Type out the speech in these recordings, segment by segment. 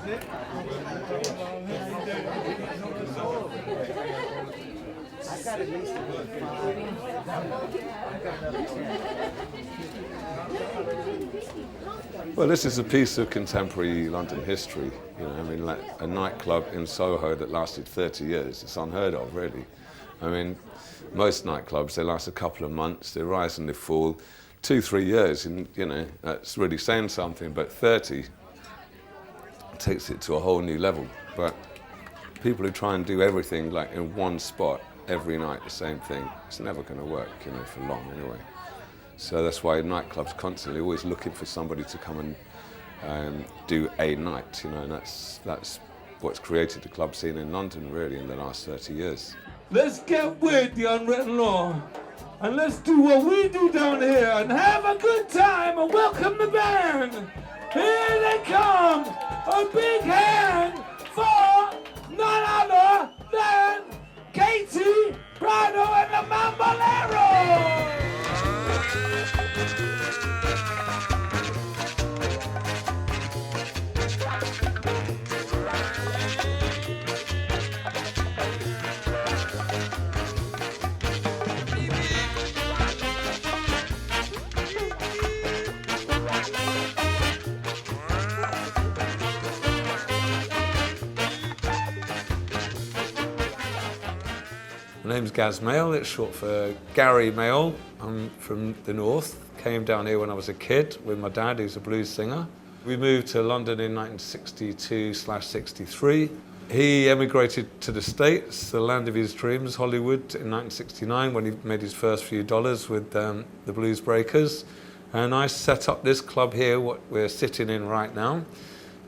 I got at least Well, this is a piece of contemporary London history. You know, I mean, like a nightclub in Soho that lasted 30 years. It's unheard of, really. I mean, most nightclubs, they last a couple of months, they rise and they fall. 2-3 years, and you know, that's really saying something, but 30 takes it to a whole new level. But people who try and do everything like in one spot every night, the same thing, it's never going to work, you know, for long anyway. So that's why nightclubs constantly always looking for somebody to come and do a night, you know, and that's what's created the club scene in London really in the last 30 years. Let's get with the unwritten law and let's do what we do down here and have a good time and welcome the band. Here they come, a big hand for none other than Katie, Prado and the Mambolero. My name's Gaz Mail, it's short for Gary Mail. I'm from the north, came down here when I was a kid with my dad, who's a blues singer. We moved to London in 1962/63. He emigrated to the States, the land of his dreams, Hollywood, in 1969 when he made his first few dollars with the Blues Breakers. And I set up this club here, what we're sitting in right now,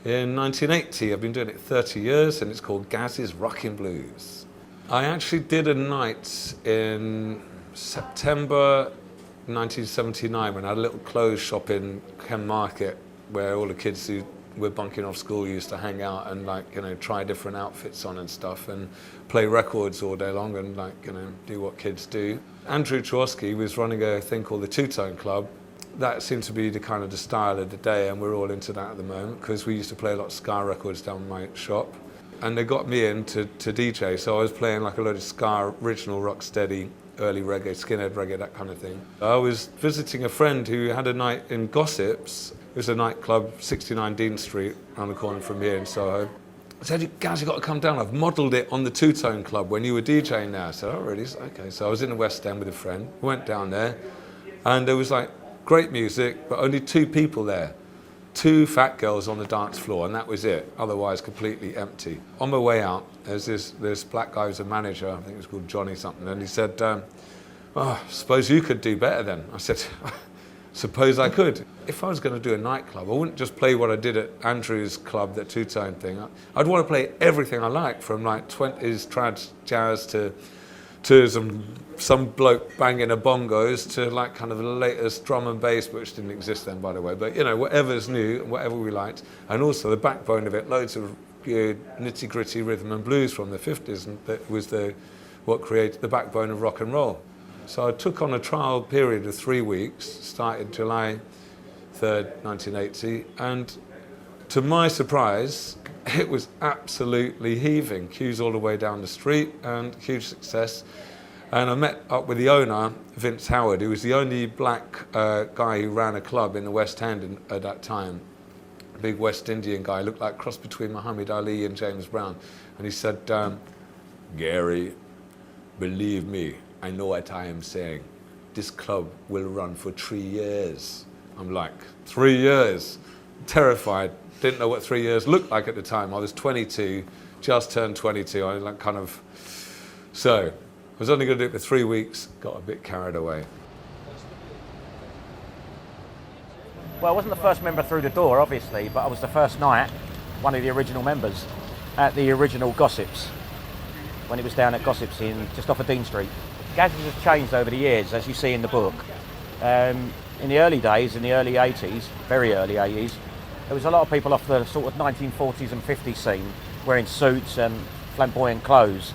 in 1980. I've been doing it 30 years and it's called Gaz's Rockin' Blues. I actually did a night in September 1979 when I had a little clothes shop in Ken Market where all the kids who were bunking off school used to hang out and like, you know, try different outfits on and stuff and play records all day long and like, you know, do what kids do. Andrew Chorosky was running a thing called the Two-Tone Club. That seemed to be the kind of the style of the day and we're all into that at the moment because we used to play a lot of ska records down my shop. And they got me in to DJ, so I was playing like a load of ska, original rocksteady, early reggae, skinhead reggae, that kind of thing. I was visiting a friend who had a night in Gossips. It was a nightclub, 69 Dean Street, around the corner from here in Soho. I said, guys, you've got to come down. I've modelled it on the Two-Tone Club when you were DJing there. I said, oh, really? Okay. So I was in the West End with a friend, went down there, and there was like great music, but only 2 people there. 2 fat girls on the dance floor, and that was it. Otherwise, completely empty. On my way out, there's this black guy who's a manager, I think it was called Johnny something, and he said, oh, suppose you could do better then. I said, suppose I could. If I was going to do a nightclub, I wouldn't just play what I did at Andrew's club, that Two-Tone thing. I'd want to play everything I like, from like 20s trad jazz to some bloke banging a bongos to like kind of the latest drum and bass, which didn't exist then, by the way, but you know, whatever's new, whatever we liked, and also the backbone of it, loads of nitty-gritty rhythm and blues from the 50s, and that was what created the backbone of rock and roll. So I took on a trial period of 3 weeks, started July 3rd, 1980, and to my surprise, it was absolutely heaving. Queues all the way down the street and huge success. And I met up with the owner, Vince Howard, who was the only black guy who ran a club in the West End at that time. A big West Indian guy, looked like a cross between Muhammad Ali and James Brown. And he said, Gary, believe me, I know what I am saying. This club will run for 3 years. I'm like, 3 years? Terrified. Didn't know what 3 years looked like at the time. I was 22, just turned 22. I was like kind of, so I was only going to do it for 3 weeks, got a bit carried away. Well, I wasn't the first member through the door, obviously, but I was the first night, one of the original members, at the original Gossips, when it was down at Gossips just off of Dean Street. Gaz's has changed over the years, as you see in the book. In the early days, in the early 80s, very early 80s, there was a lot of people off the sort of 1940s and 50s scene wearing suits and flamboyant clothes.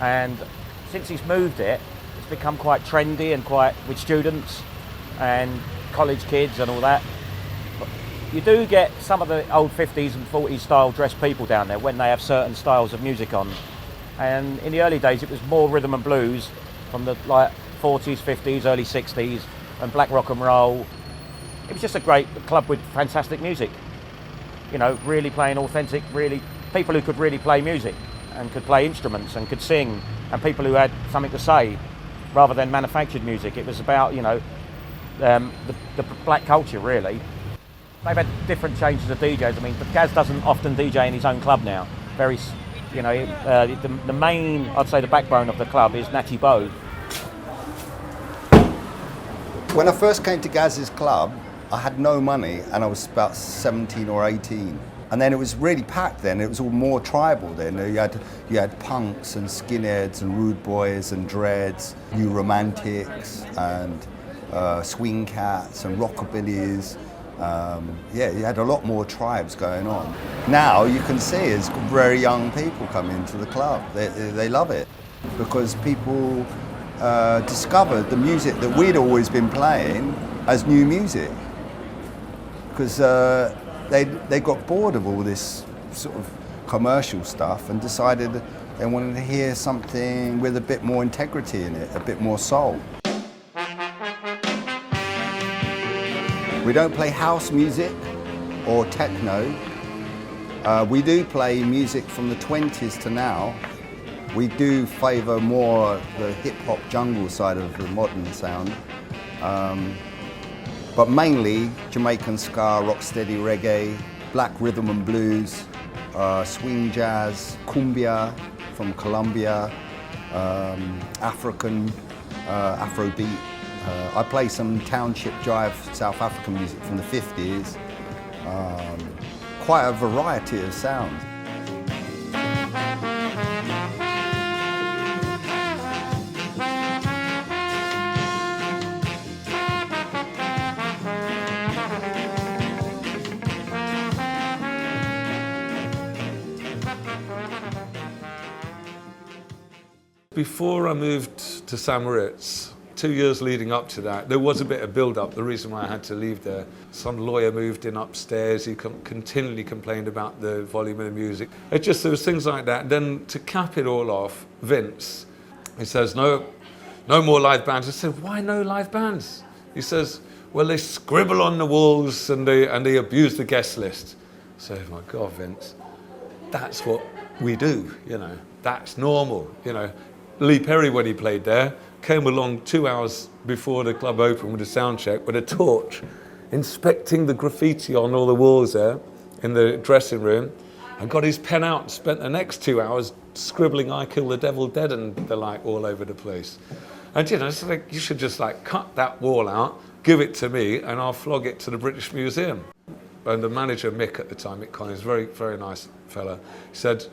And since he's moved it, it's become quite trendy and quite with students and college kids and all that. But You do get some of the old 50s and 40s style dressed people down there when they have certain styles of music on. And in the early days, it was more rhythm and blues from the like 40s, 50s, early 60s, and black rock and roll. It was just a great club with fantastic music. You know, really playing authentic, really people who could really play music and could play instruments and could sing, and people who had something to say rather than manufactured music. It was about, you know, the black culture, really. They've had different changes of DJs. I mean, but Gaz doesn't often DJ in his own club now. Very, you know, the main, I'd say the backbone of the club is Natty Bow. When I first came to Gaz's club, I had no money and I was about 17 or 18. And then it was really packed then. It was all more tribal then. You had punks and skinheads and rude boys and dreads, new romantics and swing cats and rockabillys. Yeah, you had a lot more tribes going on. Now you can see it's very young people come into the club. They love it because people discovered the music that we'd always been playing as new music. Because they got bored of all this sort of commercial stuff and decided they wanted to hear something with a bit more integrity in it, a bit more soul. We don't play house music or techno. We do play music from the 20s to now. We do favour more the hip-hop jungle side of the modern sound. But mainly Jamaican ska, rocksteady reggae, black rhythm and blues, swing jazz, cumbia from Colombia, African, Afrobeat. I play some township jive South African music from the 50s. Quite a variety of sounds. Before I moved to St Moritz, 2 years leading up to that, there was a bit of build-up. The reason why I had to leave there, some lawyer moved in upstairs. He continually complained about the volume of the music. There was things like that. Then to cap it all off, Vince, he says, no more live bands. I said, why no live bands? He says, well, they scribble on the walls and they abuse the guest list. So, my God, Vince, that's what we do, you know. That's normal, you know. Leigh Perry, when he played there, came along 2 hours before the club opened with a sound check with a torch, inspecting the graffiti on all the walls there in the dressing room, and got his pen out and spent the next 2 hours scribbling "I kill the devil dead" and the like all over the place. And you know, it's like, you should just like cut that wall out, give it to me, and I'll flog it to the British Museum. And the manager, Mick, at the time, Mick Collins, very, very nice fella, he said,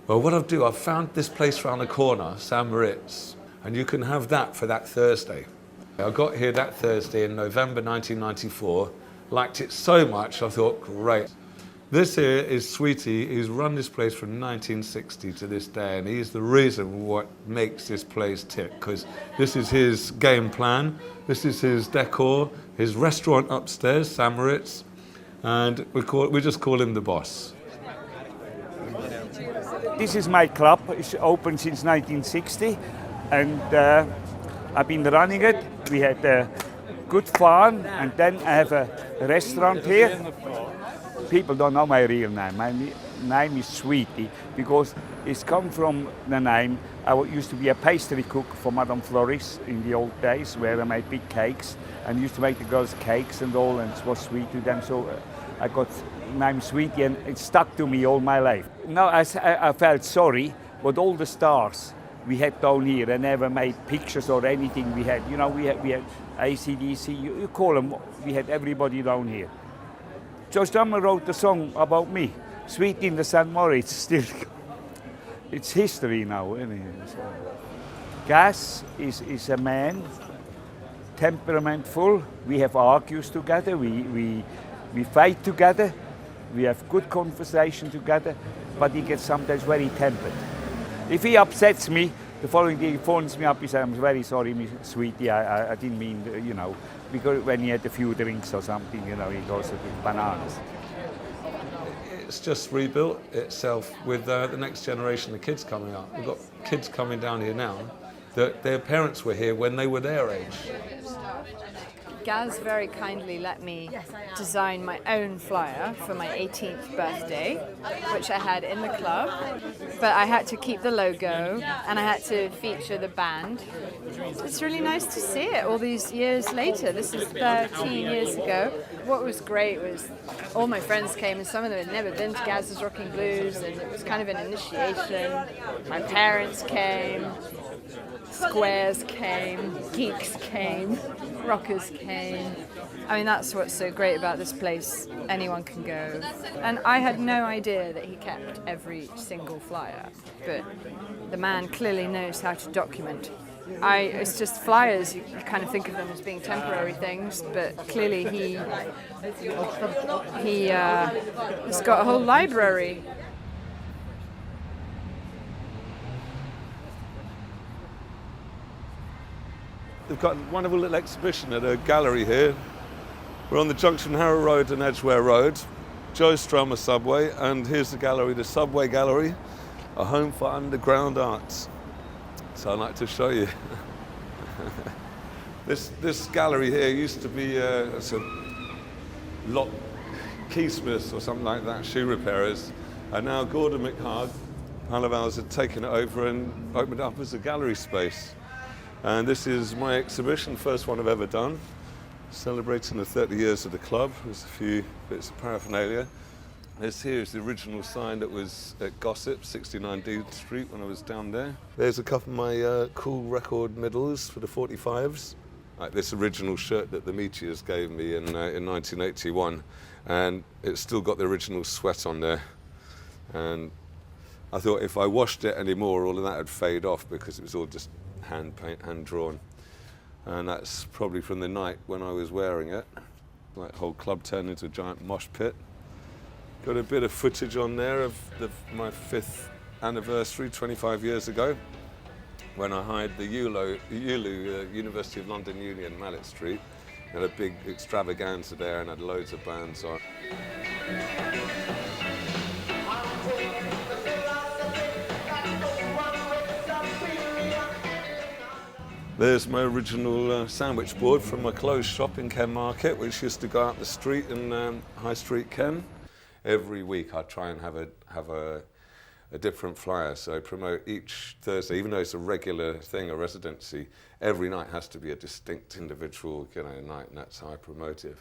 well, what I'll do, I've found this place round the corner, St Moritz, and you can have that for that Thursday. I got here that Thursday in November 1994, liked it so much, I thought, great. This here is Sweetie. He's run this place from 1960 to this day, and he's the reason what makes this place tick, because this is his game plan, this is his decor, his restaurant upstairs, St Moritz, and we just call him the boss. This is my club. It's open since 1960, and I've been running it. We had good fun, and then I have a restaurant here. People don't know my real name. My name is Sweetie because it's come from the name. I used to be a pastry cook for Madame Floris in the old days, where I made big cakes and used to make the girls cakes and all, and it was sweet to them. So I got name Sweetie, and it stuck to me all my life. Now I felt sorry, but all the stars we had down here, I never made pictures or anything. We had, you know, we had AC/DC, you call them. We had everybody down here. George Drummer wrote a song about me, Sweet in the St Moritz. Still, it's history now, isn't it? So, Gaz is a man, temperamentful. We have argues together. We fight together. We have good conversation together, but he gets sometimes very tempered. If he upsets me, the following day he phones me up, he says, I'm very sorry, Miss Sweetie, I didn't mean, you know, because when he had a few drinks or something, you know, he goes with bananas. It's just rebuilt itself with the next generation of kids coming up. We've got kids coming down here now that their parents were here when they were their age. Gaz very kindly let me design my own flyer for my 18th birthday, which I had in the club, but I had to keep the logo and I had to feature the band. It's really nice to see it all these years later. This is 13 years ago. What was great was all my friends came and some of them had never been to Gaz's Rockin' Blues, and it was kind of an initiation. My parents came, squares came, geeks came, rockers came. I mean, that's what's so great about this place. Anyone can go. And I had no idea that he kept every single flyer, but the man clearly knows how to document. It's just flyers, you kind of think of them as being temporary things, but clearly he's got a whole library. They've got a wonderful little exhibition at a gallery here. We're on the junction Harrow Road and Edgware Road, Joe Strummer Subway, and here's the gallery, the Subway Gallery, a home for underground arts. So I'd like to show you. This gallery here used to be a lot keysmiths or something like that, shoe repairers, and now Gordon McHarg, pal of ours, had taken it over and opened it up as a gallery space. And this is my exhibition, first one I've ever done, celebrating the 30 years of the club. There's a few bits of paraphernalia. This here is the original sign that was at Gossip, 69 Dean Street, when I was down there. There's a couple of my cool record medals for the 45s. Like this original shirt that the Meteors gave me in 1981, and it's still got the original sweat on there. And I thought if I washed it anymore, all of that would fade off because it was all just hand paint, hand drawn. And that's probably from the night when I was wearing it. Like the whole club turned into a giant mosh pit. Got a bit of footage on there of my 5th anniversary 25 years ago when I hired the ULU, University of London Union, Mallet Street. Had a big extravaganza there and had loads of bands on. There's my original sandwich board from my clothes shop in Ken Market, which used to go out the street in High Street, Ken. Every week I try and have a different flyer, so I promote each Thursday, even though it's a regular thing, a residency, every night has to be a distinct individual night, and that's how I promote it.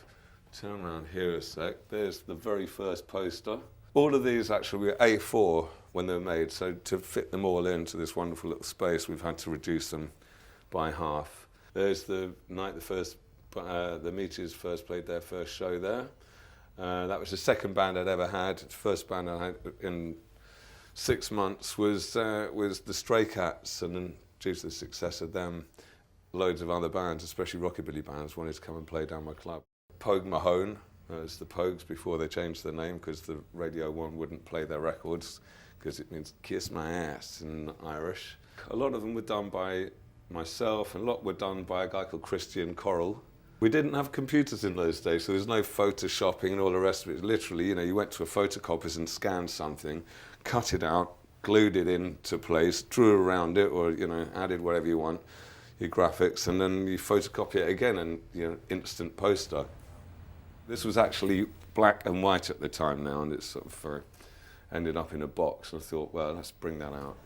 Turn around here a sec, there's the very first poster. All of these actually were A4 when they were made, so to fit them all into this wonderful little space, we've had to reduce them by half. There's the night the Meteors first played their first show there. That was the second band I'd ever had. The first band I had in 6 months was the Stray Cats, and then due to the success of them, loads of other bands, especially rockabilly bands, wanted to come and play down my club. Pogue Mahone, as the Pogues before they changed their name because the Radio 1 wouldn't play their records because it means kiss my ass in Irish. A lot of them were done by myself, and a lot were done by a guy called Christian Correll. We didn't have computers in those days, so there was no photoshopping and all the rest of it. Literally, you went to a photocopier's and scanned something, cut it out, glued it into place, drew around it, or added whatever you want, your graphics, and then you photocopy it again, and instant poster. This was actually black and white at the time now, and it sort of ended up in a box. And I thought, well, let's bring that out.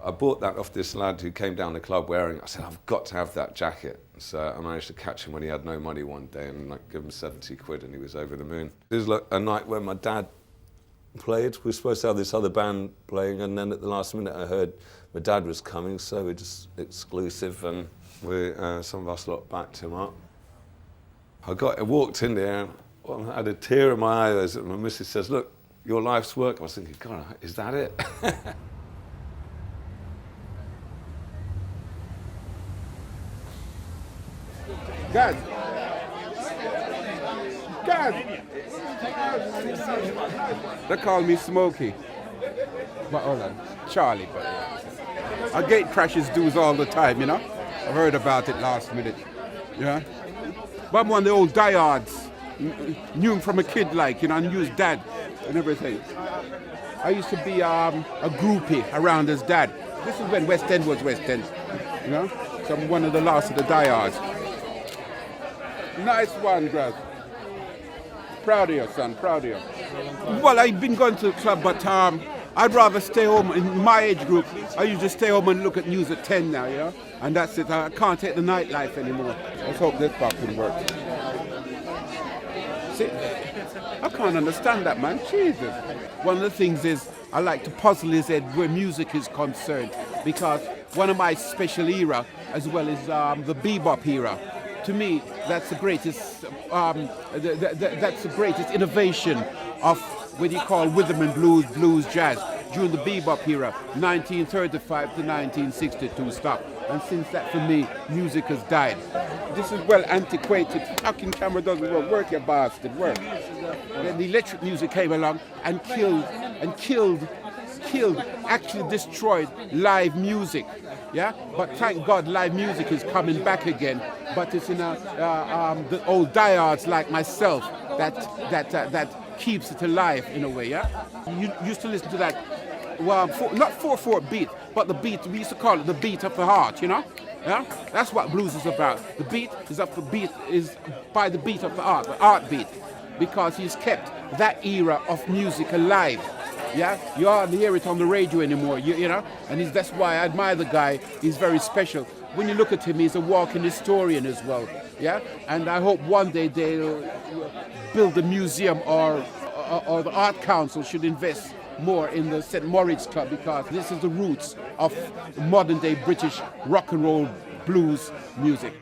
I bought that off this lad who came down the club wearing it. I said, I've got to have that jacket. So I managed to catch him when he had no money one day and give him 70 quid, and he was over the moon. It was like a night when my dad played. We were supposed to have this other band playing, and then at the last minute I heard my dad was coming, so we just exclusive, and some of us lot backed him up. I walked in there, and I had a tear in my eye as my missus says, look, your life's work. I was thinking, God, is that it? God. They call me Smokey. But hold on, Charlie. But I gate crashes dues all the time, I've heard about it last minute. But I'm one of the old diehards. Knew him from a kid, like, you know, and knew his dad and everything. I used to be a groupie around his dad. This is when West End was West End, you know? So I'm one of the last of the diehards. Nice one, Graz. Proud of you, son, proud of you. Well, I've been going to the club, but I'd rather stay home. In my age group, I usually stay home and look at news at 10 now, you know? And that's it. I can't take the nightlife anymore. Let's hope this fucking works. See, I can't understand that, man. Jesus. One of the things is I like to puzzle his head where music is concerned, because one of my special era, as well as the bebop era, to me, that's the greatest. That's the greatest innovation of what you call rhythm and blues, jazz during the bebop era, 1935 to 1962 stop. And since that, for me, music has died. This is well antiquated. Fucking camera doesn't work. Work, you bastard, work. Then the electric music came along and killed, actually destroyed live music. Yeah, but thank God live music is coming back again. But it's in the old diehards like myself that keeps it alive in a way. Yeah, you used to listen to that. Well, not 4/4 beat, but the beat. We used to call it the beat of the heart. You know, yeah. That's what blues is about. The beat is by the beat of the art beat, because he's kept that era of music alive. Yeah, you hardly hear it on the radio anymore, you know, and that's why I admire the guy. He's very special. When you look at him, he's a walking historian as well, yeah, and I hope one day they'll build a museum or the Art Council should invest more in the St. Moritz Club, because this is the roots of modern day British rock and roll blues music.